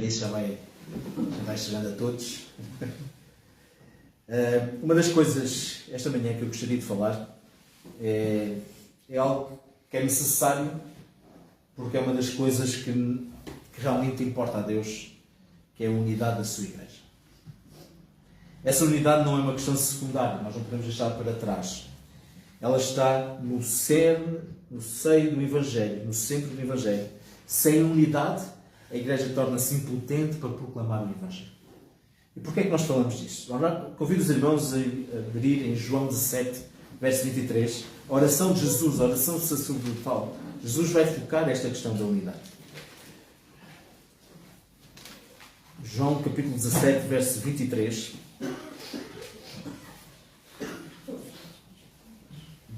Eunice já vai chegando a todos. Uma das coisas, esta manhã, que eu gostaria de falar é algo que é necessário, porque é uma das coisas que realmente importa a Deus, que é a unidade da sua igreja. Essa unidade não é uma questão secundária, nós não podemos deixar para trás. Ela está no cerne, no seio do Evangelho, no centro do Evangelho. Sem unidade, a igreja torna-se impotente para proclamar o Evangelho. E porquê é que nós falamos disso? Convido os irmãos a abrir em João 17, verso 23, a oração de Jesus, a oração sacerdotal. Jesus vai focar esta questão da unidade. João capítulo 17, verso 23,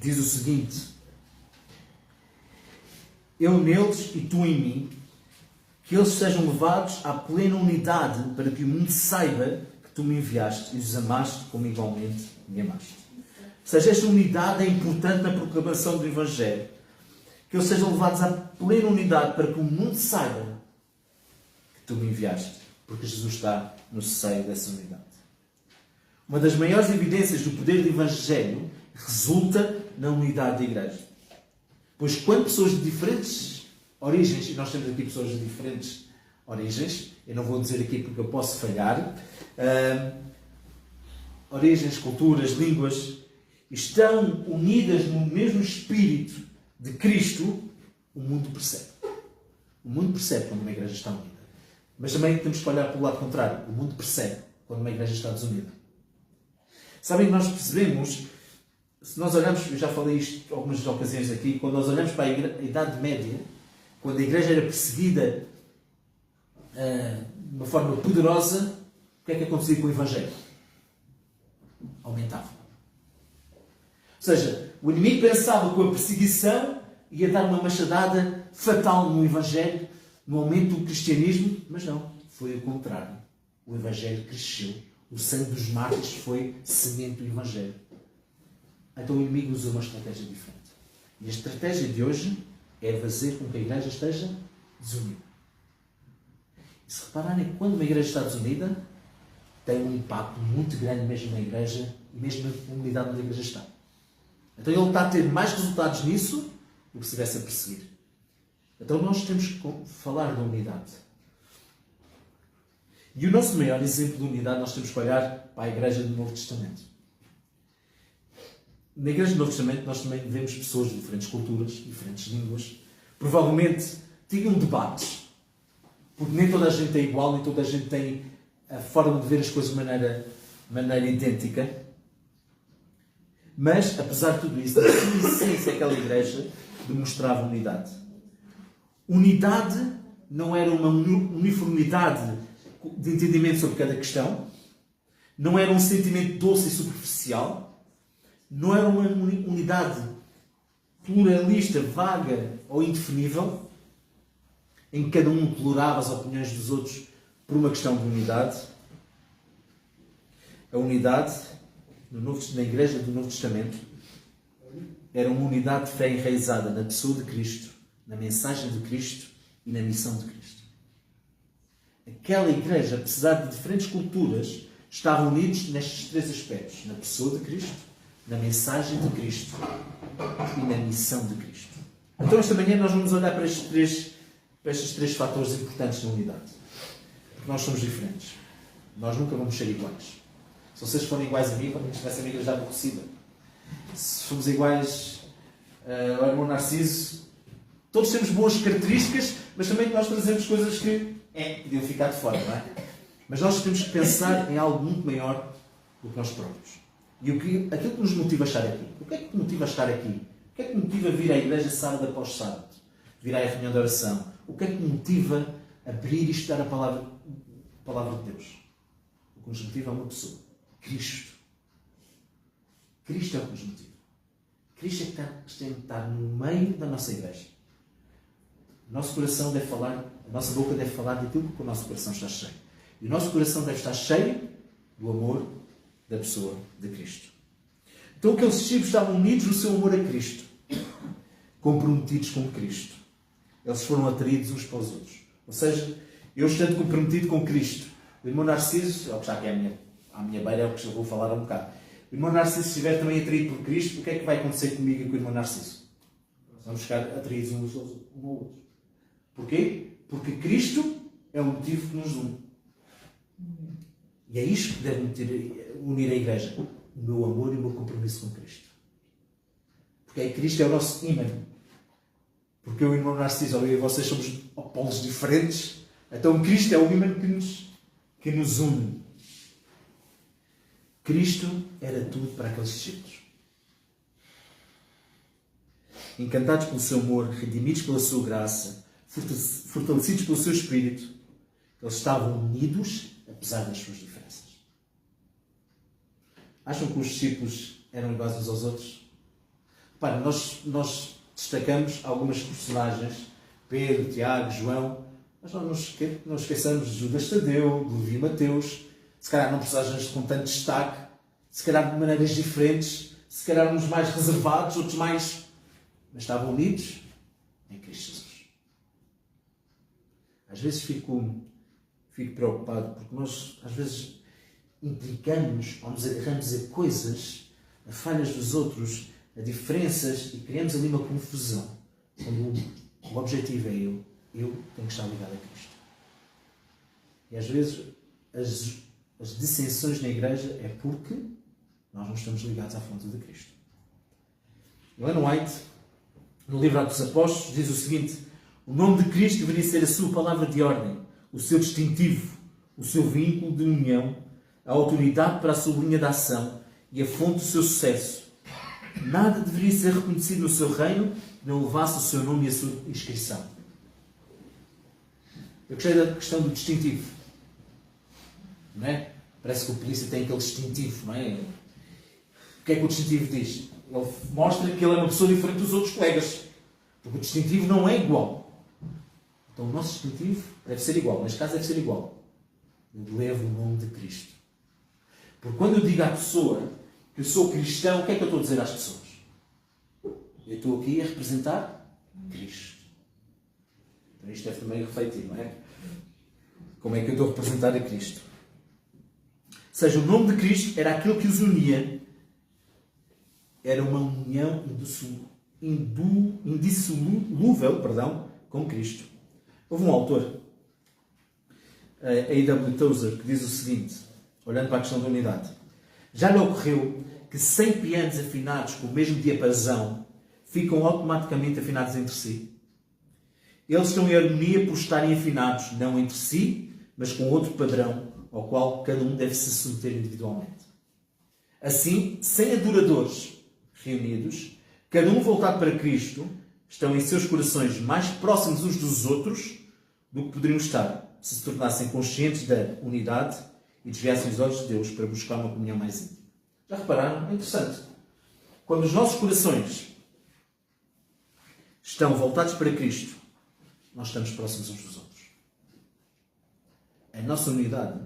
diz o seguinte: eu neles e tu em mim, que eles sejam levados à plena unidade, para que o mundo saiba que tu me enviaste e os amaste como igualmente me amaste. Ou seja, esta unidade é importante na proclamação do Evangelho. Que eles sejam levados à plena unidade, para que o mundo saiba que tu me enviaste, porque Jesus está no seio dessa unidade. Uma das maiores evidências do poder do Evangelho resulta na unidade da igreja. Pois quando pessoas de diferentes origens, e nós temos aqui pessoas de diferentes origens, eu não vou dizer aqui porque eu posso falhar, origens, culturas, línguas, estão unidas no mesmo espírito de Cristo, o mundo percebe. O mundo percebe quando uma igreja está unida. Mas também temos que olhar pelo lado contrário. O mundo percebe quando uma igreja está desunida. Sabem que nós percebemos, se nós olhamos, eu já falei isto em algumas ocasiões aqui, quando nós olhamos para a Idade Média, quando a igreja era perseguida de uma forma poderosa, o que é que acontecia com o Evangelho? Aumentava. Ou seja, o inimigo pensava que a perseguição ia dar uma machadada fatal no Evangelho, no aumento do cristianismo, mas não, foi o contrário. O Evangelho cresceu, o sangue dos mártires foi semente do Evangelho. Então o inimigo usa uma estratégia diferente. E a estratégia de hoje é fazer com que a igreja esteja desunida. E se repararem, quando uma igreja está desunida, tem um impacto muito grande mesmo na igreja e mesmo na comunidade onde a igreja está. Então ele está a ter mais resultados nisso do que se estivesse a perseguir. Então nós temos que falar da unidade. E o nosso maior exemplo de unidade nós temos que olhar para a igreja do Novo Testamento. Na igreja do Novo Testamento nós também vemos pessoas de diferentes culturas, diferentes línguas. Provavelmente tinham debates, porque nem toda a gente é igual, nem toda a gente tem a forma de ver as coisas de maneira idêntica. Mas, apesar de tudo isso, na sua essência, aquela igreja demonstrava unidade. Unidade não era uma uniformidade de entendimento sobre cada questão, não era um sentimento doce e superficial, não era uma unidade pluralista, vaga ou indefinível, em que cada um tolerava as opiniões dos outros por uma questão de unidade. A unidade na igreja do Novo Testamento era uma unidade de fé enraizada na pessoa de Cristo, na mensagem de Cristo e na missão de Cristo. Aquela igreja, apesar de diferentes culturas, estavam unidos nestes três aspectos: na pessoa de Cristo, na mensagem de Cristo e na missão de Cristo. Então esta manhã nós vamos olhar para estes três fatores importantes na unidade. Porque nós somos diferentes. Nós nunca vamos ser iguais. Se vocês forem iguais a mim, para mim tivesse a igreja aborrecida. Se formos iguais ao irmão Narciso, todos temos boas características, mas também nós trazemos coisas que podiam ficar de fora, não é? Mas nós temos que pensar em algo muito maior do que nós próprios. E aquilo que nos motiva a estar aqui. O que é que te motiva a estar aqui? O que é que te motiva a vir à igreja sábado após sábado? Vir à reunião de oração? O que é que te motiva a abrir e estudar a palavra de Deus? O que nos motiva é uma pessoa. Cristo. Cristo é o que nos motiva. Cristo é que tem que estar no meio da nossa igreja. O nosso coração deve falar, a nossa boca deve falar daquilo que o nosso coração está cheio. E o nosso coração deve estar cheio do amor da pessoa de Cristo. Então aqueles discípulos estavam unidos no seu amor a Cristo, comprometidos com Cristo. Eles foram atraídos uns para os outros. Ou seja, Eu estando comprometido com Cristo. O irmão Narciso, é o que está aqui à minha beira, é o que eu vou falar um bocado. O irmão Narciso, se estiver também atraído por Cristo, o que é que vai acontecer comigo e com o irmão Narciso? Vamos ficar atraídos uns ao outro. Porquê? Porque Cristo é o motivo que nos une. E é isto que deve unir a igreja. O meu amor e o meu compromisso com Cristo. Porque Cristo é o nosso ímã. Porque o irmão Narciso, eu e vocês somos polos diferentes. Então Cristo é o ímã que nos une. Cristo era tudo para aqueles discípulos. Encantados pelo seu amor, redimidos pela sua graça, fortalecidos pelo seu Espírito, eles estavam unidos, apesar das suas diferenças. Acham que os discípulos eram iguais uns aos outros? Repara, nós destacamos algumas personagens, Pedro, Tiago, João, mas nós não esqueçamos de Judas Tadeu, de Levi Mateus, se calhar não personagens com tanto destaque, se calhar de maneiras diferentes, se calhar uns mais reservados, outros mais... Mas estavam unidos em Cristo Jesus. Às vezes fico preocupado porque nós, às vezes, implicamos ou nos agarramos a coisas, a falhas dos outros, a diferenças e criamos ali uma confusão. Quando o objetivo é eu tenho que estar ligado a Cristo. E às vezes as dissensões na igreja é porque nós não estamos ligados à fonte de Cristo. Ellen White, no livro Atos dos Apóstolos, diz o seguinte: o nome de Cristo deveria ser a sua palavra de ordem, o seu distintivo, o seu vínculo de união, a autoridade para a sua linha de ação e a fonte do seu sucesso. Nada deveria ser reconhecido no seu reino que não levasse o seu nome e a sua inscrição. Eu gostei da questão do distintivo. Não é? Parece que o polícia tem aquele distintivo, não é? O que é que o distintivo diz? Ele mostra que ele é uma pessoa diferente dos outros colegas. Porque o distintivo não é igual. Então o nosso distintivo deve ser igual. Neste caso deve ser igual. Eu levo o nome de Cristo. Porque quando eu digo à pessoa que eu sou cristão, o que é que eu estou a dizer às pessoas? Eu estou aqui a representar Cristo. Então isto deve também refletir, não é? Como é que eu estou a representar a Cristo? Ou seja, o nome de Cristo era aquilo que os unia. Era uma união indissolúvel com Cristo. Houve um autor, a A.W. Tozer, que diz o seguinte, olhando para a questão da unidade: já lhe ocorreu que 100 pianos afinados com o mesmo diapasão ficam automaticamente afinados entre si? Eles estão em harmonia por estarem afinados, não entre si, mas com outro padrão, ao qual cada um deve se submeter individualmente. Assim, 100 adoradores reunidos, cada um voltado para Cristo, estão em seus corações mais próximos uns dos outros do que poderiam estar se tornassem conscientes da unidade e desviassem os olhos de Deus para buscar uma comunhão mais íntima. Já repararam? É interessante. Quando os nossos corações estão voltados para Cristo, nós estamos próximos uns dos outros. A nossa unidade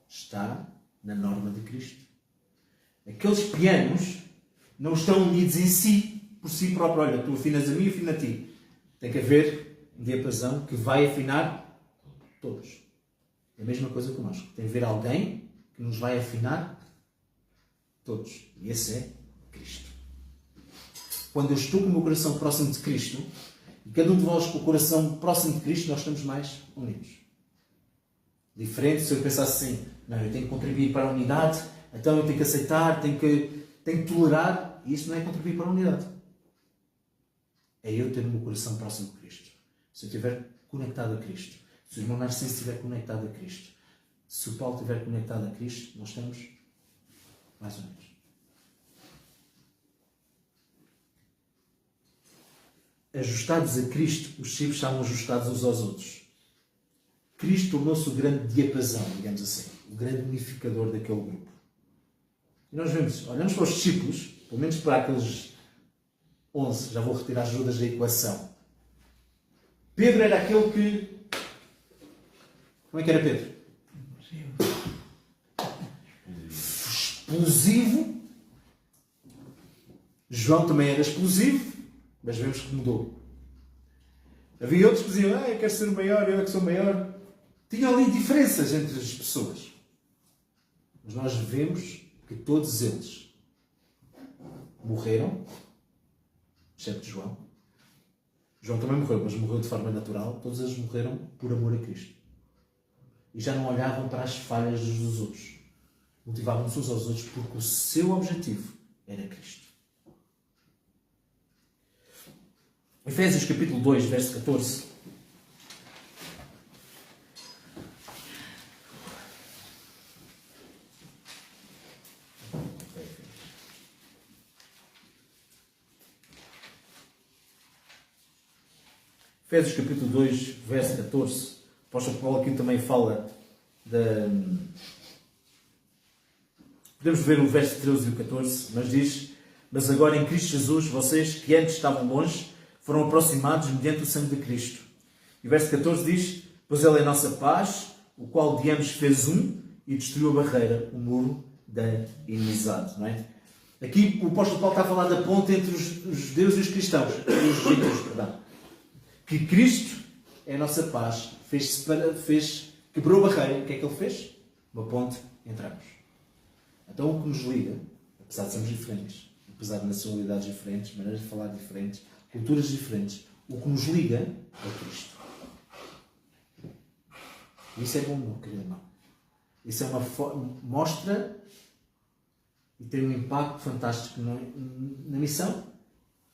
está na norma de Cristo. Aqueles pianos não estão unidos em si, por si próprio. Olha, tu afinas a mim e afino a ti. Tem que haver um diapasão que vai afinar todos. É a mesma coisa connosco. Tem que haver alguém que nos vai afinar todos. E esse é Cristo. Quando eu estou com o meu coração próximo de Cristo, e cada um de vós com o coração próximo de Cristo, nós estamos mais unidos. Diferente se eu pensasse assim: não, eu tenho que contribuir para a unidade, então eu tenho que aceitar, tenho que tolerar. E isso não é contribuir para a unidade. É eu ter o meu coração próximo de Cristo. Se eu estiver conectado a Cristo, se o irmão Narciso estiver conectado a Cristo, se o Paulo estiver conectado a Cristo, nós estamos mais unidos. Ajustados a Cristo, os discípulos estavam ajustados uns aos outros. Cristo tornou-se o grande diapasão, digamos assim, o grande unificador daquele grupo. E nós vemos, olhamos para os discípulos, pelo menos para aqueles 11, já vou retirar as Judas da equação. Pedro era aquele que... Como é que era Pedro? Explosivo. João também era explosivo, mas vemos que mudou. Havia outros que diziam: eu quero ser o maior, eu é que sou maior. Tinha ali diferenças entre as pessoas. Mas nós vemos que todos eles morreram, exceto João. João também morreu, mas morreu de forma natural. Todos eles morreram por amor a Cristo. E já não olhavam para as falhas dos outros. Motivavam-se uns aos outros porque o seu objetivo era Cristo. Efésios capítulo 2, verso 14. Efésios capítulo 2, verso 14. O apóstolo Paulo aqui também fala da... Podemos ver o verso 13 e o 14, mas diz: mas agora em Cristo Jesus, vocês que antes estavam longe, foram aproximados mediante o sangue de Cristo. E o verso 14 diz: pois Ele é a nossa paz, o qual de ambos fez um e destruiu a barreira, o muro da inimizade. Não é? Aqui o apóstolo Paulo está a falar da ponte entre os judeus e os cristãos, os gentios, perdão. Que Cristo é a nossa paz, quebrou a barreira. O que é que Ele fez? Uma ponte entre ambos. Então o que nos liga, apesar de sermos diferentes, apesar de nacionalidades diferentes, maneiras de falar diferentes, culturas diferentes, o que nos liga é Cristo. E isso é bom, meu querido irmão. Isso é mostra e tem um impacto fantástico na missão.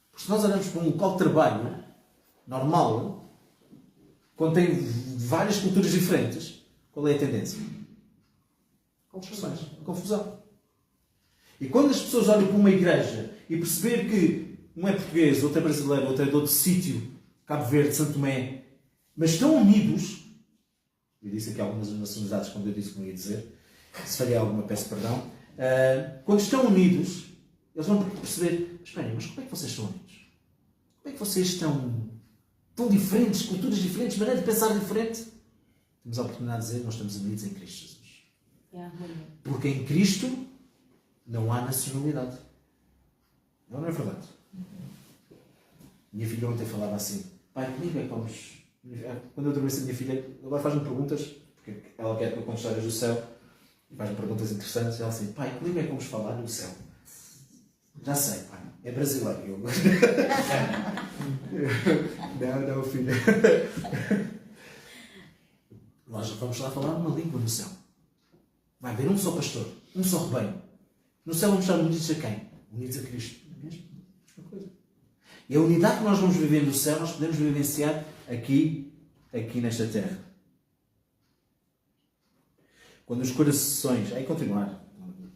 Porque se nós olhamos para um local de trabalho normal, quando tem várias culturas diferentes, qual é a tendência? Confusão. E quando as pessoas olham para uma igreja e perceber que um é português, outro é brasileiro, outro é de outro sítio, Cabo Verde, Santo Tomé, mas estão unidos, eu disse aqui algumas nacionalidades quando eu disse o que não ia dizer, se falhei alguma, peço perdão, quando estão unidos, eles vão perceber, mas esperem, mas como é que vocês estão unidos? Como é que vocês estão tão diferentes, culturas diferentes, maneira de pensar diferente? Temos a oportunidade de dizer, nós estamos unidos em Cristo Jesus. Porque em Cristo não há nacionalidade. Não é verdade? Minha filha ontem falava assim: pai, comigo é que vamos... Quando eu adormeço a minha filha, agora faz-me perguntas, porque ela quer que eu conte histórias do céu, e faz-me perguntas interessantes, e ela assim: pai, comigo é que vamos falar do céu? Já sei, pai, é brasileiro. Eu... não, filha. Nós vamos lá falar uma língua no céu. Vai haver um só pastor, um só rebanho. No céu vamos estar unidos a quem? Unidos a Cristo. Mesma coisa. E a unidade que nós vamos viver no céu, nós podemos vivenciar aqui nesta terra. Quando os corações... Aí continuar.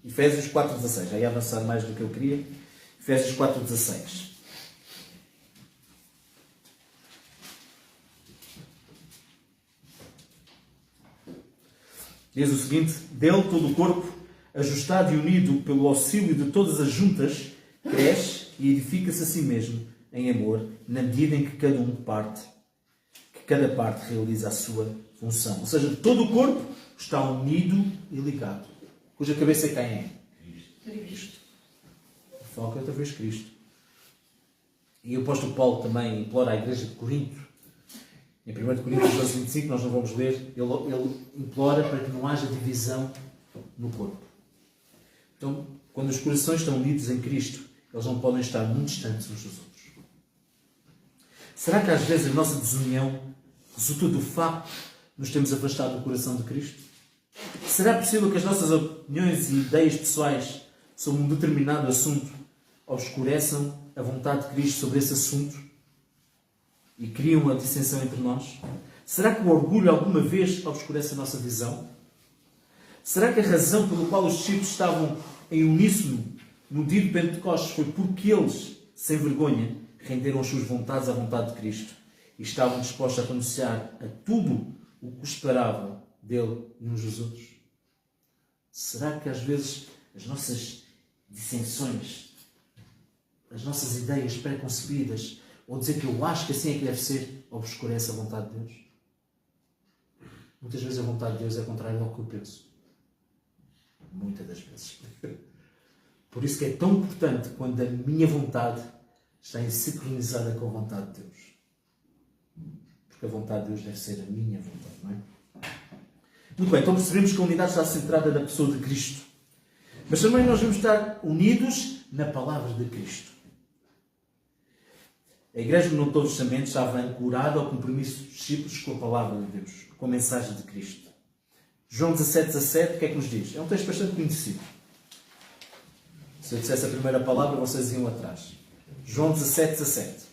Efésios 4,16. Aí avançar mais do que eu queria. Efésios 4,16. Diz o seguinte: dele todo o corpo, ajustado e unido pelo auxílio de todas as juntas, cresce e edifica-se a si mesmo em amor, na medida em que cada parte realiza a sua função. Ou seja, todo o corpo está unido e ligado. Cuja cabeça é quem é? Cristo. O foco é outra vez Cristo. E o apóstolo Paulo também implora à igreja de Corinto, em 1 Coríntios 12:25, nós não vamos ler, ele implora para que não haja divisão no corpo. Então, quando os corações estão unidos em Cristo, eles não podem estar muito distantes uns dos outros. Será que às vezes a nossa desunião resulta do facto de nos termos afastado do coração de Cristo? Será possível que as nossas opiniões e ideias pessoais sobre um determinado assunto obscureçam a vontade de Cristo sobre esse assunto e criam uma dissensão entre nós? Será que o orgulho alguma vez obscurece a nossa visão? Será que a razão pela qual os discípulos estavam em uníssono no dia de Pentecostes foi porque eles, sem vergonha, renderam as suas vontades à vontade de Cristo e estavam dispostos a renunciar a tudo o que esperavam dele e uns dos outros? Será que às vezes as nossas dissensões, as nossas ideias pré-concebidas, ou dizer que eu acho que assim é que deve ser, obscurece a vontade de Deus? Muitas vezes a vontade de Deus é contrária ao que eu penso. Muitas das vezes. Por isso que é tão importante quando a minha vontade está sincronizada com a vontade de Deus. Porque a vontade de Deus deve ser a minha vontade, não é? Muito bem, então percebemos que a unidade está centrada na pessoa de Cristo. Mas também nós vamos estar unidos na palavra de Cristo. A Igreja do Novo Testamento estava ancorada ao compromisso dos discípulos com a palavra de Deus, com a mensagem de Cristo. João 17:17, o que é que nos diz? É um texto bastante conhecido. Se eu dissesse a primeira palavra, vocês iam atrás. João 17:17.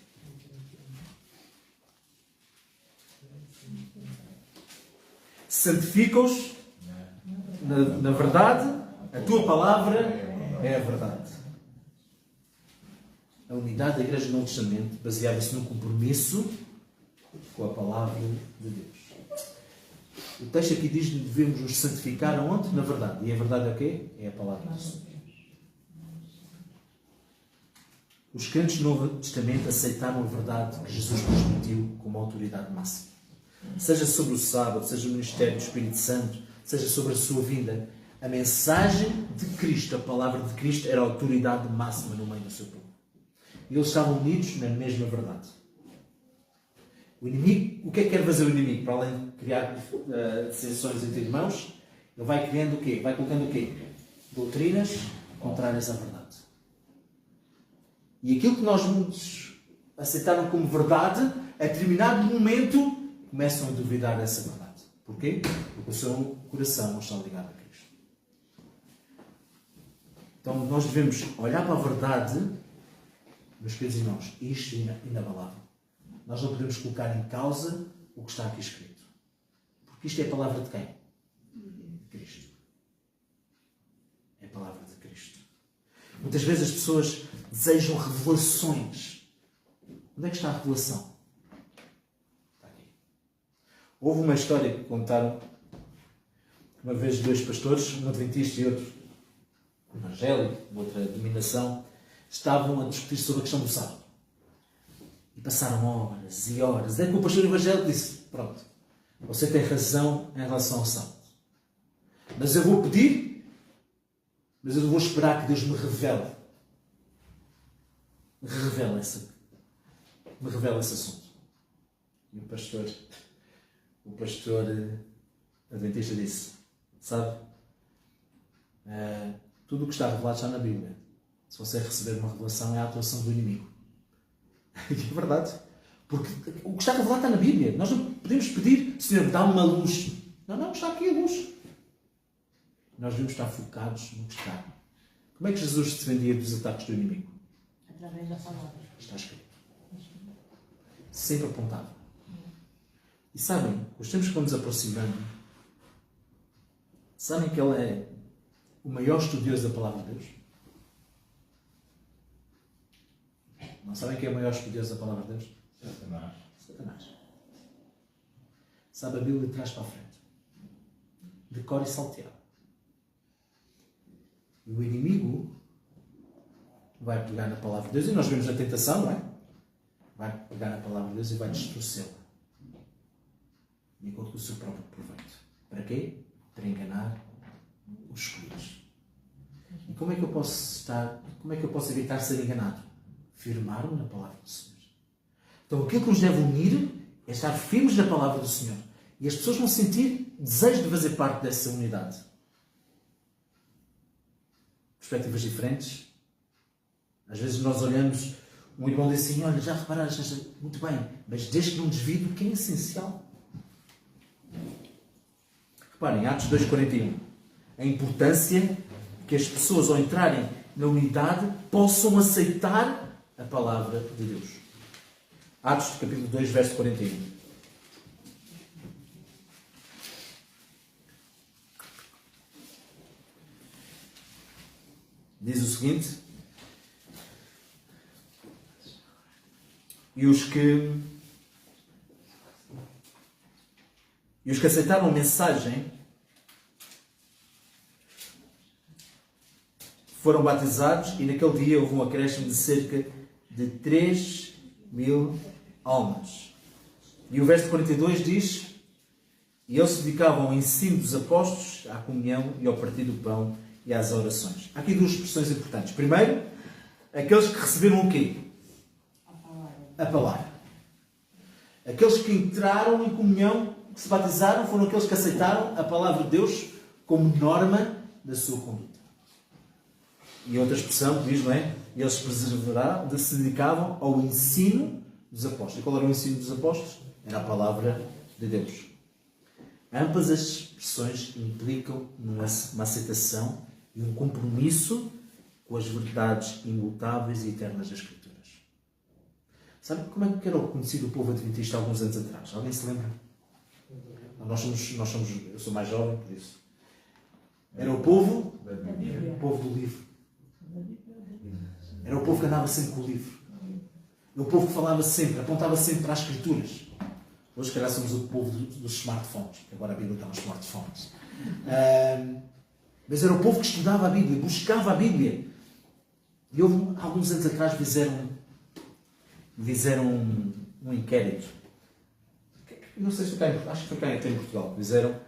Santifica-os na verdade, a tua palavra é a verdade. A unidade da Igreja do Novo Testamento baseava-se num compromisso com a palavra de Deus. O texto aqui diz que devemos nos santificar aonde? Na verdade. E a verdade é o quê? É a palavra de Deus. Os crentes do Novo Testamento aceitaram a verdade que Jesus transmitiu como autoridade máxima. Seja sobre o sábado, seja o ministério do Espírito Santo, seja sobre a sua vinda, a mensagem de Cristo, a palavra de Cristo, era a autoridade máxima no meio do seu povo. E eles estavam unidos na mesma verdade. O inimigo, o que é que quer fazer o inimigo? Para além de criar dissensões entre irmãos, ele vai criando o quê? Vai colocando o quê? Doutrinas contrárias à verdade. E aquilo que nós muitos aceitaram como verdade, a determinado momento, começam a duvidar dessa verdade. Porquê? Porque o seu coração não está ligado a Cristo. Então nós devemos olhar para a verdade, meus queridos irmãos, isto é inabalável. Nós não podemos colocar em causa o que está aqui escrito. Porque isto é a palavra de quem? De Cristo. É a palavra de Cristo. Muitas vezes as pessoas desejam revelações. Onde é que está a revelação? Está aqui. Houve uma história que contaram uma vez dois pastores, um adventista e outro evangélico, outra denominação, estavam a discutir sobre a questão do sábado. E passaram horas e horas. É que o pastor evangélico disse, pronto, você tem razão em relação ao sábado. Mas eu vou pedir, mas eu vou esperar que Deus me revele. Me revele esse assunto. E o pastor adventista disse, sabe, tudo o que está revelado está na Bíblia. Se você receber uma revelação, é a atuação do inimigo. E é verdade. Porque o que está revelado está na Bíblia. Nós não podemos pedir, Senhor, dá-me uma luz. Não, está aqui a luz. Nós devemos estar focados no que está. Como é que Jesus se defendia dos ataques do inimigo? Através da palavra. Está escrito. Sempre apontado. E sabem, os tempos que vamos aproximando, sabem que ele é o maior estudioso da palavra de Deus? Não sabem quem é o maior estudioso da palavra de Deus? Satanás. Sabe a Bíblia de trás para a frente. De cor e salteado. E o inimigo vai pegar na palavra de Deus, e nós vemos a tentação, não é? Vai pegar na palavra de Deus e vai distorcê-la. De acordo com o seu próprio proveito. Para quê? Para enganar os escolhidos. E como é que eu posso evitar ser enganado? Firmar-me na palavra do Senhor. Então aquilo que nos deve unir é estar firmes na palavra do Senhor. E as pessoas vão sentir desejo de fazer parte dessa unidade. Perspectivas diferentes. Às vezes nós olhamos, um irmão diz assim, olha, já reparaste, muito bem, mas desde que não desvie do que é essencial. Reparem, Atos 2:41. A importância que as pessoas, ao entrarem na unidade, possam aceitar a palavra de Deus. Atos capítulo 2, verso 41. Diz o seguinte: E os que aceitaram a mensagem foram batizados, e naquele dia houve um acréscimo de cerca de 3.000 almas. E o verso 42 diz: E eles se dedicavam ao ensino dos apóstolos, à comunhão e ao partir do pão e às orações. Há aqui duas expressões importantes. Primeiro, aqueles que receberam o quê? A palavra. Aqueles que entraram em comunhão que se batizaram foram aqueles que aceitaram a palavra de Deus como norma da sua conduta. E outra expressão que diz, não é? Eles perseveraram, se dedicavam ao ensino dos apóstolos. E qual era o ensino dos apóstolos? Era a palavra de Deus. Ambas as expressões implicam uma aceitação e um compromisso com as verdades imutáveis e eternas das Escrituras. Sabe como é que era conhecido o povo adventista há alguns anos atrás? Alguém se lembra? Eu sou mais jovem, por isso. Era o povo do livro. Era o povo que andava sempre com o livro. Era o povo que falava sempre, apontava sempre para as Escrituras. Hoje, se calhar, somos o povo dos smartphones, que agora a Bíblia está nos smartphones. Mas era o povo que estudava a Bíblia, buscava a Bíblia. E houve, alguns anos atrás, fizeram um inquérito. Não sei se foi cá, acho que foi cá em Portugal. Fizeram.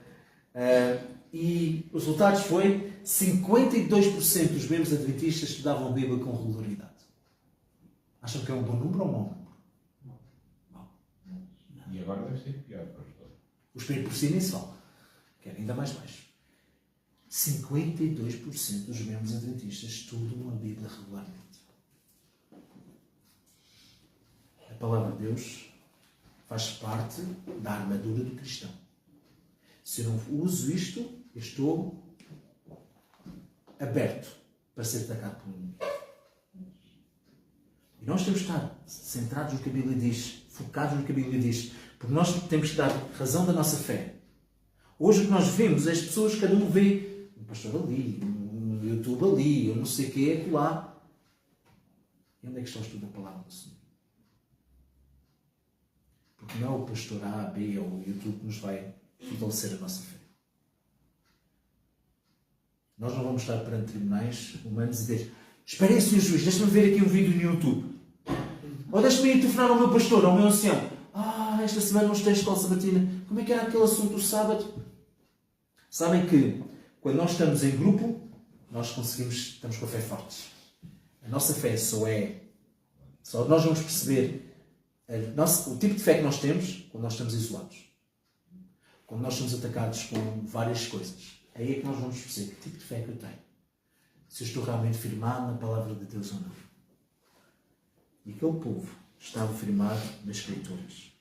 E os resultados foi 52% dos membros adventistas estudavam a Bíblia com regularidade. Acham que é um bom número ou um mau número? E agora deve ser pior, pastor. Os primeiros por si nem se falam. Querem ainda mais baixo. 52% dos membros adventistas estudam a Bíblia regularmente. A palavra de Deus faz parte da armadura do cristão. Se eu não uso isto, eu estou aberto para ser atacado por um. E nós temos que estar centrados no que a Bíblia diz, focados no que a Bíblia diz, porque nós temos que dar razão da nossa fé. Hoje o que nós vemos é as pessoas, cada um vê um pastor ali, um YouTube ali, eu não sei o que é lá. E onde é que está o estudo da palavra do Senhor? Porque não é o pastor A, B ou o YouTube que nos vai fortalecer a nossa fé. Nós não vamos estar perante tribunais humanos e dizer: esperem, Sr. Juiz, deixa-me ver aqui um vídeo no YouTube. Ou deixa-me ir telefonar ao meu pastor, ao meu ancião. Esta semana não estou em escola sabatina. Como é que era aquele assunto do sábado? Sabem que quando nós estamos em grupo, nós estamos com a fé fortes. A nossa fé só nós vamos perceber o tipo de fé que nós temos quando nós estamos isolados. Quando nós somos atacados com várias coisas. Aí é que nós vamos perceber que tipo de fé que eu tenho. Se eu estou realmente firmado na palavra de Deus ou não. E aquele povo estava firmado nas Escrituras.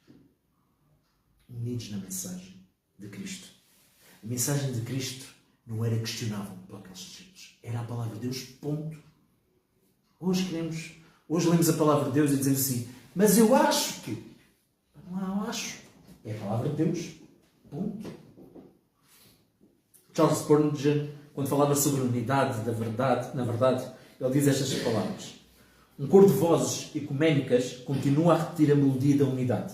Unidos na mensagem de Cristo. A mensagem de Cristo não era questionável por aqueles discípulos. Era a palavra de Deus, ponto. Hoje lemos a palavra de Deus e dizemos assim: mas eu acho que... Não acho. É a palavra de Deus, ponto. Charles Spurgeon, quando falava sobre a unidade da verdade, na verdade, ele diz estas palavras: um coro de vozes ecuménicas continua a repetir a melodia da unidade.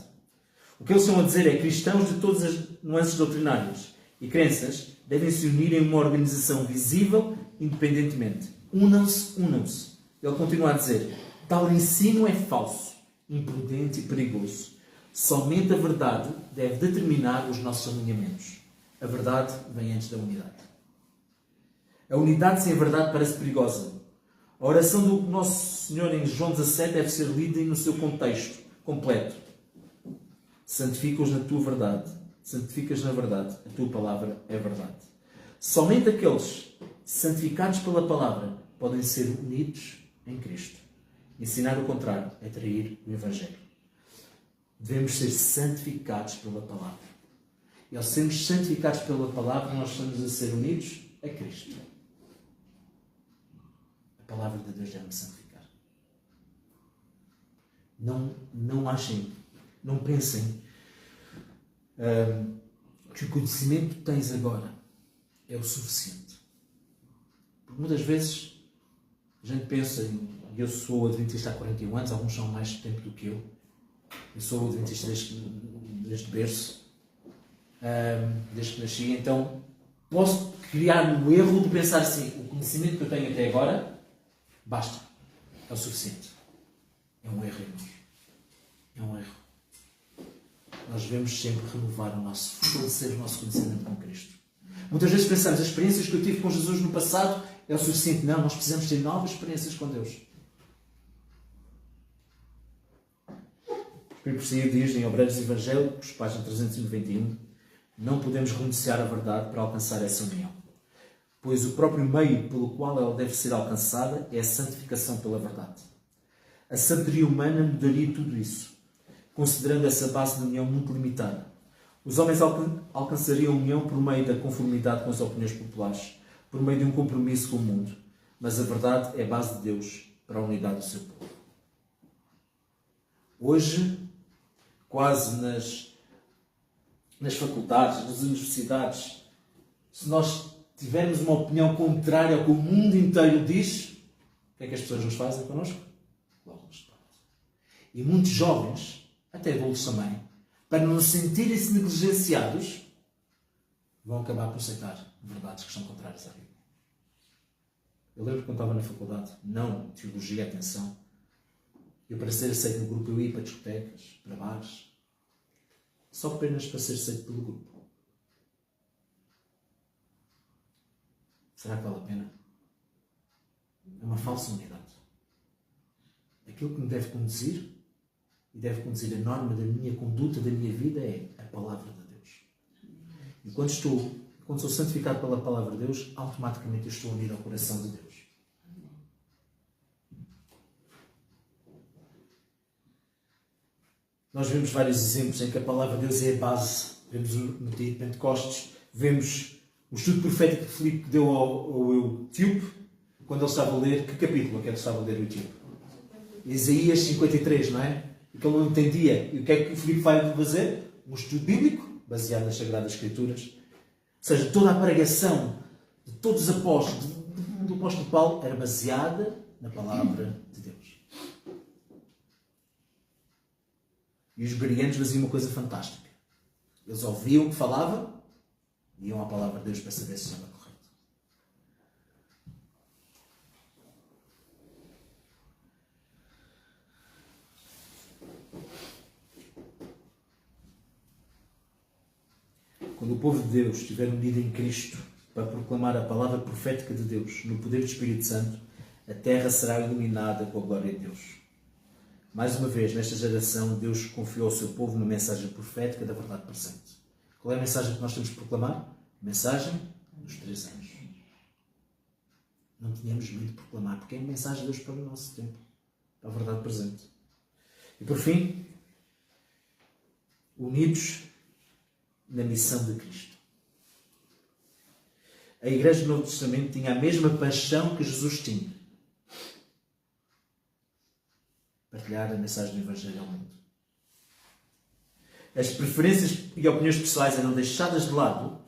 O que eles estão a dizer é que cristãos de todas as nuances doutrinárias e crenças devem se unir em uma organização visível independentemente. Unam-se. Ele continua a dizer: tal ensino é falso, imprudente e perigoso. Somente a verdade deve determinar os nossos alinhamentos. A verdade vem antes da unidade. A unidade sem a verdade parece perigosa. A oração do Nosso Senhor em João 17 deve ser lida no seu contexto completo. Santifica-os na tua verdade. Santificas na verdade. A tua palavra é verdade. Somente aqueles santificados pela palavra podem ser unidos em Cristo. Ensinar o contrário é trair o Evangelho. Devemos ser santificados pela palavra. E ao sermos santificados pela palavra, nós estamos a ser unidos a Cristo. A palavra de Deus deve-me santificar. Não achem, não pensem que o conhecimento que tens agora é o suficiente. Porque muitas vezes a gente pensa, e eu sou adventista há 41 anos, alguns são mais tempo do que eu. Eu sou adventista desde berço. Desde que nasci, então posso criar o erro de pensar assim: o conhecimento que eu tenho até agora basta, é o suficiente. É um erro, irmãos. É um erro. Nós devemos sempre renovar fortalecer o nosso conhecimento com Cristo. Muitas vezes pensamos: as experiências que eu tive com Jesus no passado é o suficiente. Não, nós precisamos ter novas experiências com Deus. O Espírito Santo diz em Obreiros Evangélicos, página 391, não podemos renunciar à verdade para alcançar essa união, pois o próprio meio pelo qual ela deve ser alcançada é a santificação pela verdade. A sabedoria humana mudaria tudo isso, considerando essa base de união muito limitada. Os homens alcançariam a união por meio da conformidade com as opiniões populares, por meio de um compromisso com o mundo, mas a verdade é a base de Deus para a unidade do seu povo. Hoje, quase nas faculdades, nas universidades, se nós tivermos uma opinião contrária ao que o mundo inteiro diz, o que é que as pessoas nos fazem connosco? Logo nos debatem. E muitos jovens, até adultos também, para não sentirem-se negligenciados, vão acabar por aceitar verdades que são contrárias à Bíblia. Eu lembro quando estava na faculdade, não teologia, atenção, eu para ser aceito no grupo eu ia para discotecas, para bares, só apenas para ser aceito pelo grupo. Será que vale a pena? É uma falsa unidade. Aquilo que me deve conduzir, e deve conduzir a norma da minha conduta, da minha vida, é a palavra de Deus. E quando sou santificado pela palavra de Deus, automaticamente eu estou unido ao coração de Deus. Nós vemos vários exemplos em que a palavra de Deus é a base. Vemos no dia de Pentecostes, vemos o estudo profético que Filipe deu ao etíope, quando ele estava a ler, que capítulo é que ele estava a ler o etíope? Isaías 53, não é? E que ele não entendia. E o que é que o Filipe vai fazer? Um estudo bíblico, baseado nas Sagradas Escrituras. Ou seja, toda a pregação de todos os apóstolos, do apóstolo Paulo, era baseada na palavra de Deus. E os bereanos faziam uma coisa fantástica. Eles ouviam o que falava e iam à palavra de Deus para saber se estava correto. Quando o povo de Deus estiver unido em Cristo para proclamar a palavra profética de Deus no poder do Espírito Santo, a terra será iluminada com a glória de Deus. Mais uma vez, nesta geração, Deus confiou ao seu povo uma mensagem profética da verdade presente. Qual é a mensagem que nós temos de proclamar? A mensagem dos 3 anos. Não tínhamos medo de proclamar, porque é a mensagem de Deus para o nosso tempo, para a verdade presente. E por fim, unidos na missão de Cristo. A Igreja do Novo Testamento tinha a mesma paixão que Jesus tinha. Partilhar a mensagem do Evangelho ao mundo. As preferências e opiniões pessoais eram deixadas de lado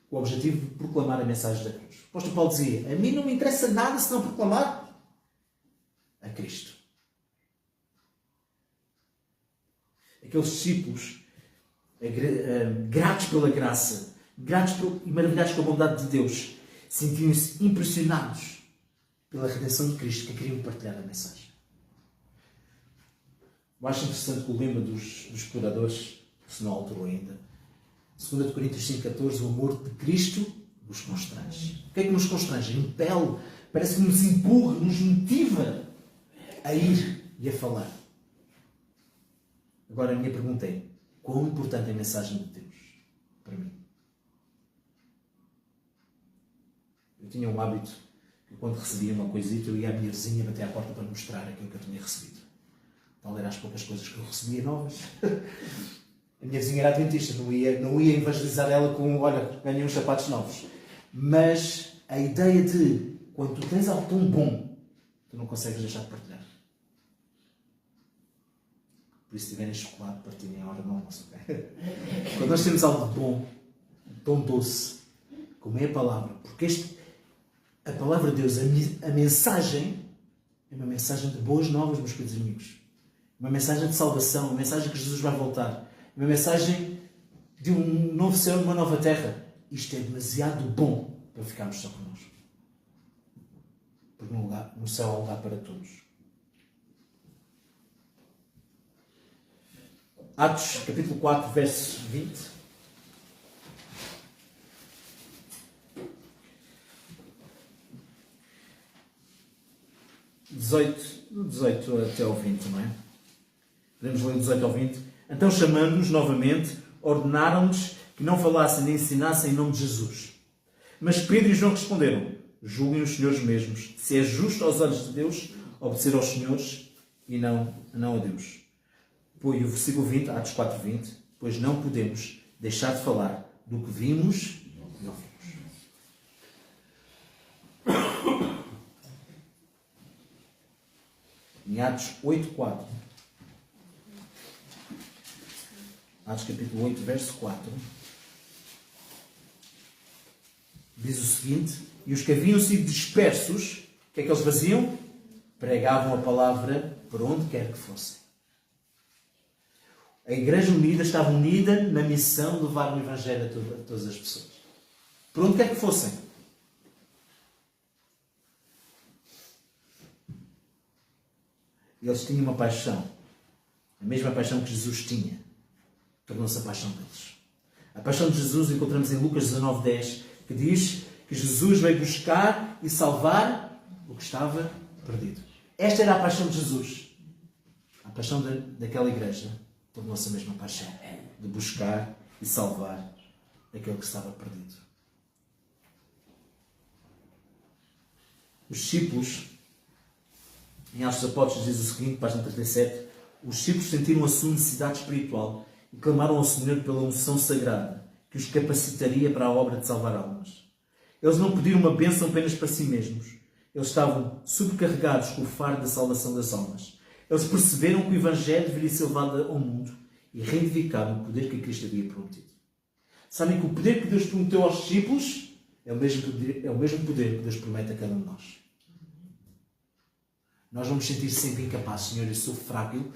com o objetivo de proclamar a mensagem da cruz. O apóstolo Paulo dizia: a mim não me interessa nada se não proclamar a Cristo. Aqueles discípulos gratos pela graça, gratos e maravilhados com a bondade de Deus, sentiam-se impressionados pela redenção de Cristo, que queriam partilhar a mensagem. Eu acho interessante que o lema dos exploradores, se não alterou ainda, 2 Coríntios 5,14, o amor de Cristo nos constrange. O que é que nos constrange? Impele, parece que nos empurra, nos motiva a ir e a falar. Agora a minha pergunta é: quão importante é a mensagem de Deus para mim? Eu tinha um hábito que quando recebia uma coisita eu ia à minha vizinha bater à porta para mostrar aquilo que eu tinha recebido. Tal eram as poucas coisas que eu recebia novas. A minha vizinha era adventista, não ia evangelizar ela com: olha, ganhei uns sapatos novos. Mas a ideia de, quando tu tens algo tão bom, tu não consegues deixar de partilhar. Por isso, se tiverem chocolate, partilhem a hora do almoço. Okay? Quando nós temos algo de bom, tão doce, como é a palavra, porque a palavra de Deus, a mensagem, é uma mensagem de boas novas, meus queridos amigos. Uma mensagem de salvação, uma mensagem que Jesus vai voltar. Uma mensagem de um novo céu e uma nova terra. Isto é demasiado bom para ficarmos só connosco. Porque no céu há lugar para todos. Atos, capítulo 4, verso 20. Do 18 até ao 20, não é? Podemos ler do 18 ao 20. Então, chamando-nos novamente, ordenaram-nos que não falassem nem ensinassem em nome de Jesus. Mas Pedro e João responderam: julguem os senhores mesmos, se é justo aos olhos de Deus obedecer aos senhores e não a Deus. Pois o versículo 20, Atos 4:20, pois não podemos deixar de falar do que vimos e ouvimos. Em Atos 8:4, Atos capítulo 8, verso 4, diz o seguinte: e os que haviam sido dispersos, o que é que eles faziam? Pregavam a palavra por onde quer que fossem. A Igreja Unida estava unida na missão de levar o Evangelho a todas as pessoas. Por onde quer que fossem. Eles tinham uma paixão. A mesma paixão que Jesus tinha. Tornou-se a paixão deles. A paixão de Jesus encontramos em Lucas 19:10, que diz que Jesus veio buscar e salvar o que estava perdido. Esta era a paixão de Jesus. A paixão daquela igreja tornou-se a mesma paixão, de buscar e salvar aquele que estava perdido. Os discípulos, em Atos dos Apóstolos diz o seguinte, página 37, os discípulos sentiram a sua necessidade espiritual e clamaram ao Senhor pela unção sagrada, que os capacitaria para a obra de salvar almas. Eles não pediram uma bênção apenas para si mesmos. Eles estavam sobrecarregados com o fardo da salvação das almas. Eles perceberam que o Evangelho deveria ser levado ao mundo e reivindicaram o poder que Cristo havia prometido. Sabem que o poder que Deus prometeu aos discípulos é o mesmo poder que Deus promete a cada um de nós. Nós vamos sentir sempre incapazes. Senhor, eu sou frágil,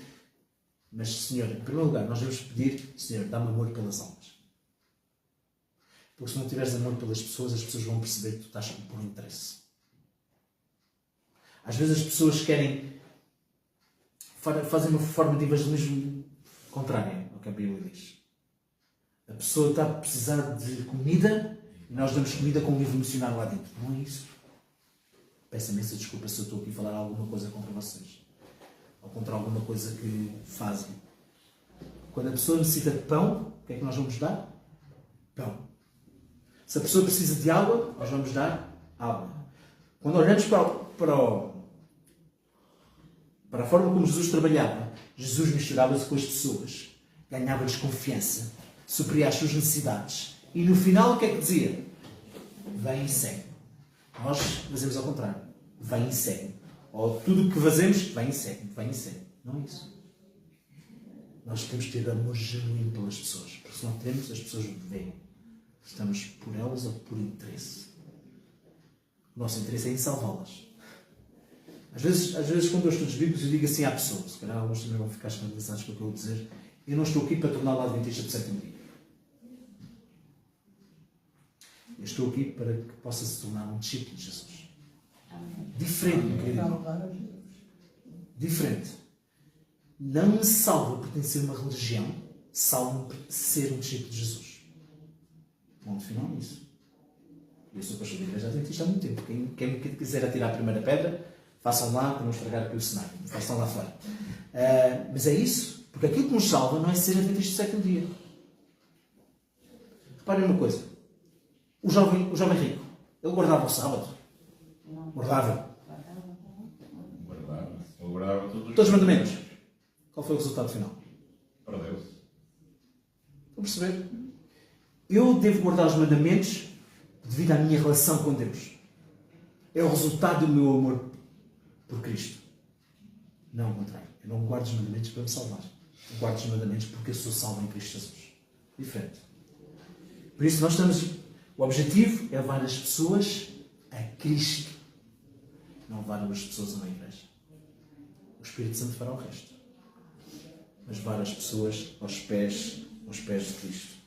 mas, Senhor, em primeiro lugar, nós devemos pedir, Senhor, dá-me amor pelas almas. Porque se não tiveres amor pelas pessoas, as pessoas vão perceber que tu estás por interesse. Às vezes as pessoas querem fazer uma forma de evangelismo contrária ao que a Bíblia diz. A pessoa está a precisar de comida e nós damos comida com um livro missionário lá dentro. Não é isso. Peço imensa desculpa se eu estou aqui a falar alguma coisa contra vocês. Ou contra alguma coisa que fazem. Quando a pessoa necessita de pão, o que é que nós vamos dar? Pão. Se a pessoa precisa de água, nós vamos dar água. Quando olhamos para a forma como Jesus trabalhava, Jesus misturava-se com as pessoas, ganhava-lhes confiança, supria as suas necessidades. E no final o que é que dizia? Vem e segue. Nós fazemos ao contrário. Vem e segue. Ou tudo o que fazemos, vem e segue. Vem e segue. Não é isso. Nós temos que ter amor genuíno pelas pessoas. Porque se não temos, as pessoas veem. Estamos por elas ou por interesse. O nosso interesse é em salvá-las. Às vezes quando eu estudo os Bíblios, eu digo assim à pessoa, se calhar alguns também vão ficar escandalizados com o que eu vou dizer, eu não estou aqui para torná-la adventista do sétimo dia. Eu estou aqui para que possa se tornar um discípulo de Jesus. Diferente, meu querido irmão. Diferente. Não me salva pertencer a uma religião, salva-me ser um discípulo de Jesus. Ponto final nisso. Eu sou pastor da Igreja Adventista há muito tempo. Quem quiser atirar a primeira pedra, façam lá para não estragar aqui o cenário. Façam lá fora. Mas é isso. Porque aquilo que nos salva não é ser adventista do sétimo dia. Reparem uma coisa. O jovem rico, ele guardava o sábado. Guardava. Ele guardava todos os mandamentos. Qual foi o resultado final? Perdeu-se. Estão a perceber? Eu devo guardar os mandamentos devido à minha relação com Deus. É o resultado do meu amor por Cristo. Não o contrário. Eu não guardo os mandamentos para me salvar. Eu guardo os mandamentos porque eu sou salvo em Cristo Jesus. Diferente. Por isso nós estamos... O objetivo é levar as pessoas a Cristo. Não levar as pessoas a uma igreja. O Espírito Santo fará o resto. Mas levar as pessoas aos pés de Cristo.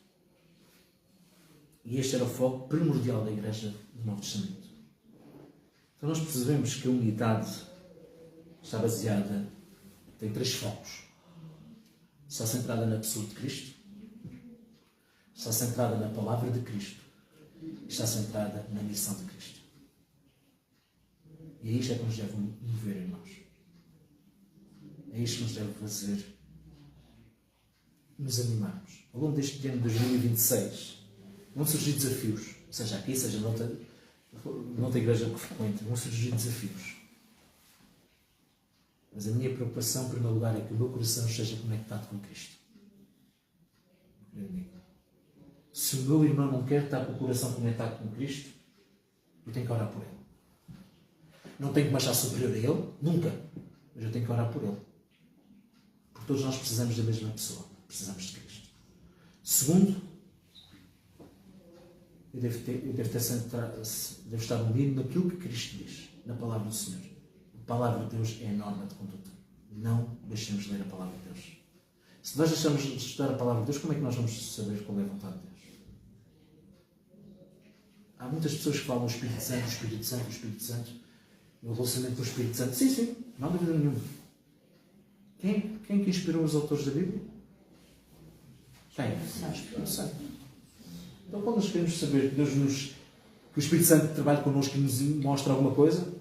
E este era o foco primordial da Igreja do Novo Testamento. Então nós percebemos que a unidade está baseada, tem 3 focos. Está centrada na pessoa de Cristo, está centrada na palavra de Cristo e está centrada na missão de Cristo. E é isto que nos deve mover em nós. É isto que nos deve fazer nos animarmos. Ao longo deste ano de 2026 vão surgir desafios, seja aqui, seja noutra igreja que frequenta, vão surgir desafios. Mas a minha preocupação, em primeiro lugar, é que o meu coração esteja conectado com Cristo. Se o meu irmão não quer estar com o coração conectado com Cristo, eu tenho que orar por ele. Não tenho que me achar superior a ele, nunca. Mas eu tenho que orar por ele. Porque todos nós precisamos da mesma pessoa. Precisamos de Cristo. Segundo, eu devo estar unido naquilo que Cristo diz, na palavra do Senhor. A palavra de Deus é a norma de conduta. Não deixemos de ler a palavra de Deus. Se nós deixamos de estudar a palavra de Deus, como é que nós vamos saber qual é a vontade de Deus? Há muitas pessoas que falam o Espírito Santo, o Espírito Santo, o Espírito Santo. No relacionamento com o Espírito Santo. Sim, não há dúvida nenhuma. Quem que inspirou os autores da Bíblia? Quem? O Espírito Santo. Então, quando nós queremos saber que que o Espírito Santo trabalha connosco e nos mostra alguma coisa,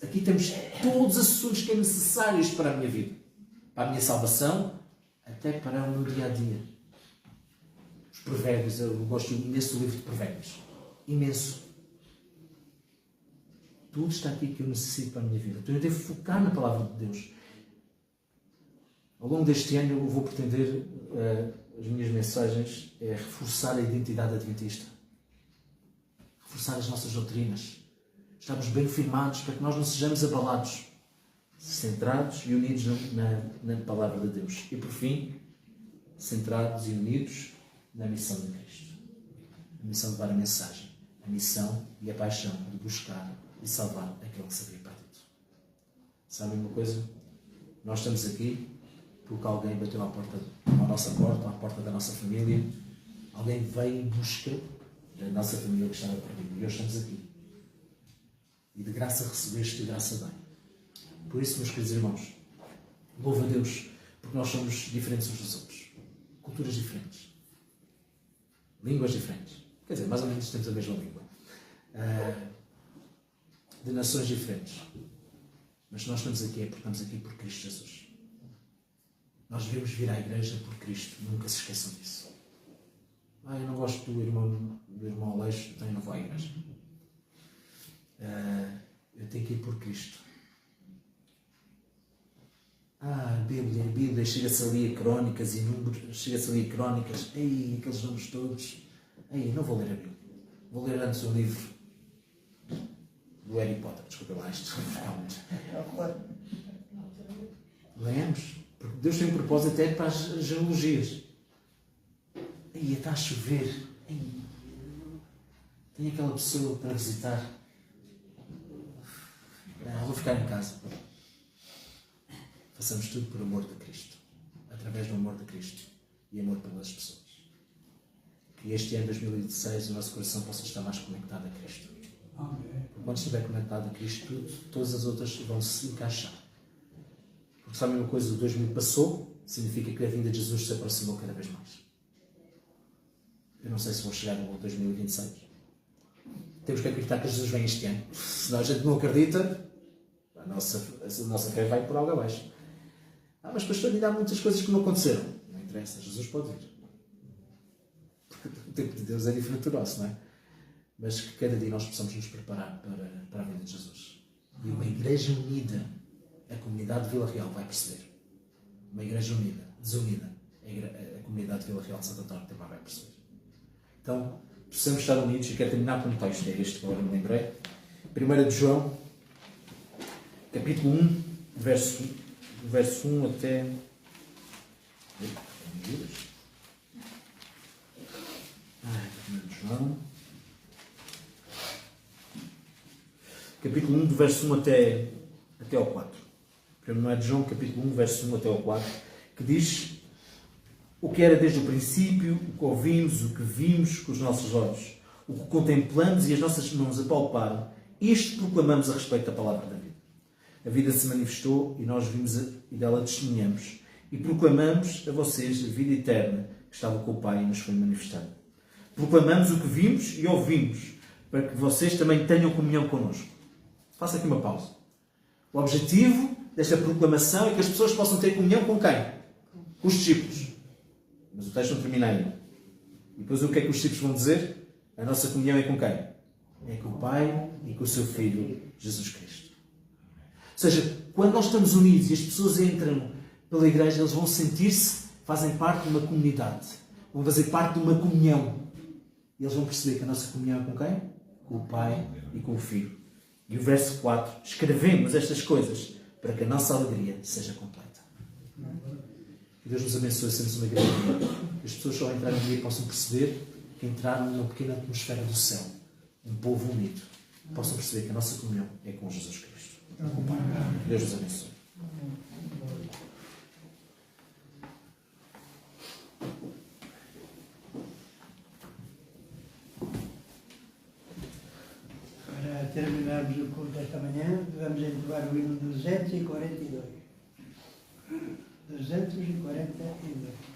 aqui temos todos os assuntos que é necessários para a minha vida, para a minha salvação, até para o meu dia-a-dia. Os provérbios, eu gosto imenso do livro de provérbios. Imenso. Tudo está aqui que eu necessito para a minha vida. Então eu devo focar na palavra de Deus. Ao longo deste ano eu vou pretender, as minhas mensagens, reforçar a identidade adventista. Reforçar as nossas doutrinas. Estamos bem firmados para que nós não sejamos abalados. Centrados e unidos na palavra de Deus. E por fim, centrados e unidos na missão de Cristo. A missão de levar a mensagem. A missão e a paixão de buscar e salvar aquele que se havia perdido. Sabem uma coisa? Nós estamos aqui porque alguém bateu à nossa porta, à porta da nossa família. Alguém veio em busca da nossa família que estava perdida. E hoje estamos aqui. E de graça recebeste e de graça dai. Por isso, meus queridos irmãos, louva a Deus, porque nós somos diferentes uns dos outros. Culturas diferentes. Línguas diferentes. Quer dizer, mais ou menos temos a mesma língua. De nações diferentes. Mas nós estamos aqui porque estamos aqui por Cristo Jesus. Nós devemos vir à igreja por Cristo. Nunca se esqueçam disso. Eu não gosto do irmão Aleixo, então eu não vou à igreja. Eu tenho que ir por Cristo. A Bíblia, chega-se ali a crónicas e números, chega-se ali a crónicas, aqueles números todos. Não vou ler a Bíblia. Vou ler antes o livro do Harry Potter. Desculpa lá isto. Leemos. Porque Deus tem um propósito até para as genealogias. Está a chover. Tenho aquela pessoa para visitar. Vou ficar em casa. Façamos tudo por amor de Cristo. Através do amor de Cristo. E amor pelas pessoas. Que este ano 2016 o nosso coração possa estar mais conectado a Cristo. Porque quando estiver conectado a Cristo, todas as outras vão se encaixar. Porque sabe uma coisa, o 2000 passou, significa que a vinda de Jesus se aproximou cada vez mais. Eu não sei se vou chegar ao 2026. Temos que acreditar que Jesus vem este ano. Se a gente não acredita, a nossa fé vai por algo abaixo. Mas pastor, ainda há muitas coisas que não aconteceram. Não interessa, Jesus pode vir. Porque o tempo de Deus é diferente do nosso, não é? Mas que cada dia nós possamos nos preparar para a vinda de Jesus. E uma igreja unida, a comunidade de Vila Real vai perceber. Uma igreja unida, desunida, a comunidade de Vila Real de Santo António também vai perceber. Então, precisamos estar unidos e quero terminar com um texto, é este que agora me lembrei. 1 de João, capítulo 1, verso 1 até... 1 de João, capítulo 1, do verso 1 até ao 4. 1 de João, capítulo 1, verso 1 até ao 4, que diz: o que era desde o princípio, o que ouvimos, o que vimos com os nossos olhos, o que contemplamos e as nossas mãos apalparam, isto proclamamos a respeito da palavra da vida. A vida se manifestou e nós vimos e dela testemunhamos. E proclamamos a vocês a vida eterna que estava com o Pai e nos foi manifestada. Proclamamos o que vimos e ouvimos, para que vocês também tenham comunhão connosco. Faça aqui uma pausa. O objetivo desta proclamação é que as pessoas possam ter comunhão com quem? Com os discípulos. Mas o texto não termina aí. E depois o que é que os discípulos vão dizer? A nossa comunhão é com quem? É com o Pai e com o seu Filho, Jesus Cristo. Ou seja, quando nós estamos unidos e as pessoas entram pela igreja, eles vão sentir-se, fazem parte de uma comunidade. Vão fazer parte de uma comunhão. E eles vão perceber que a nossa comunhão é com quem? Com o Pai e com o Filho. E o verso 4. Escrevemos estas coisas para que a nossa alegria seja completa. Que Deus nos abençoe, sermos uma grande família. Que as pessoas ao entrarem aqui possam perceber que entraram numa pequena atmosfera do céu. Um povo unido. Possam perceber que a nossa comunhão é com Jesus Cristo. Com o Pai. Que Deus nos abençoe. Para terminarmos o culto desta manhã, vamos entoar o hino 242. 242.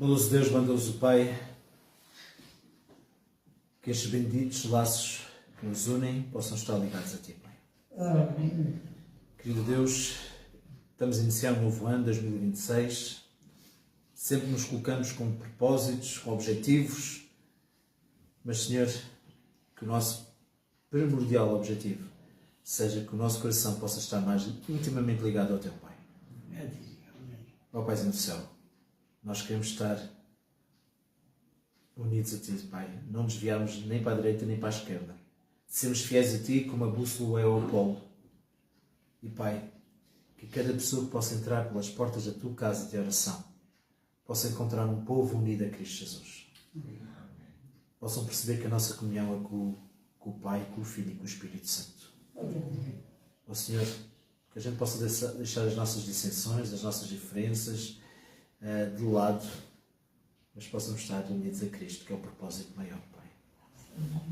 Bondoso Deus, bondoso Pai, que estes benditos laços que nos unem possam estar ligados a Ti, Pai. Querido Deus, estamos a iniciar um novo ano, 2026. Sempre nos colocamos com propósitos, com objetivos, mas, Senhor, que o nosso primordial objetivo seja que o nosso coração possa estar mais intimamente ligado ao Teu Pai. Ó Paizinho do céu, nós queremos estar unidos a Ti, Pai. Não desviarmos nem para a direita nem para a esquerda. Sermos fiéis a Ti como a bússola é ao polo. E, Pai, que cada pessoa que possa entrar pelas portas da Tua casa de oração possa encontrar um povo unido a Cristo Jesus. Possam perceber que a nossa comunhão é com o Pai, com o Filho e com o Espírito Santo. Ó Senhor, que a gente possa deixar as nossas dissensões, as nossas diferenças de lado, mas possamos estar unidos a Cristo, que é o propósito maior, Pai.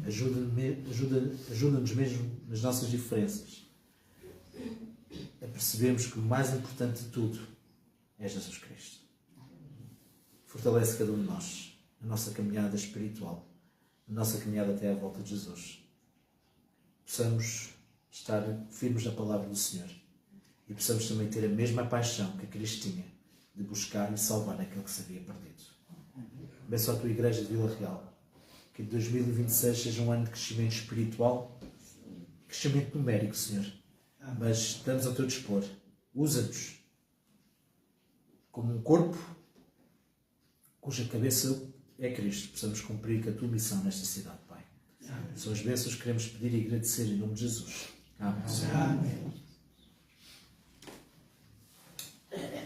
Ajuda-nos mesmo nas nossas diferenças a percebermos que o mais importante de tudo é Jesus Cristo. Fortalece cada um de nós na nossa caminhada espiritual, na nossa caminhada até à volta de Jesus. Possamos estar firmes na palavra do Senhor e possamos também ter a mesma paixão que Cristo tinha de buscar e salvar aquele que se havia perdido. Abençoa a Tua Igreja de Vila Real. Que 2026 seja um ano de crescimento espiritual, crescimento numérico, Senhor. Mas estamos ao Teu dispor. Usa-nos como um corpo cuja cabeça é Cristo. Possamos cumprir com a Tua missão nesta cidade, Pai. São as bênçãos que queremos pedir e agradecer em nome de Jesus. Amém. Amém.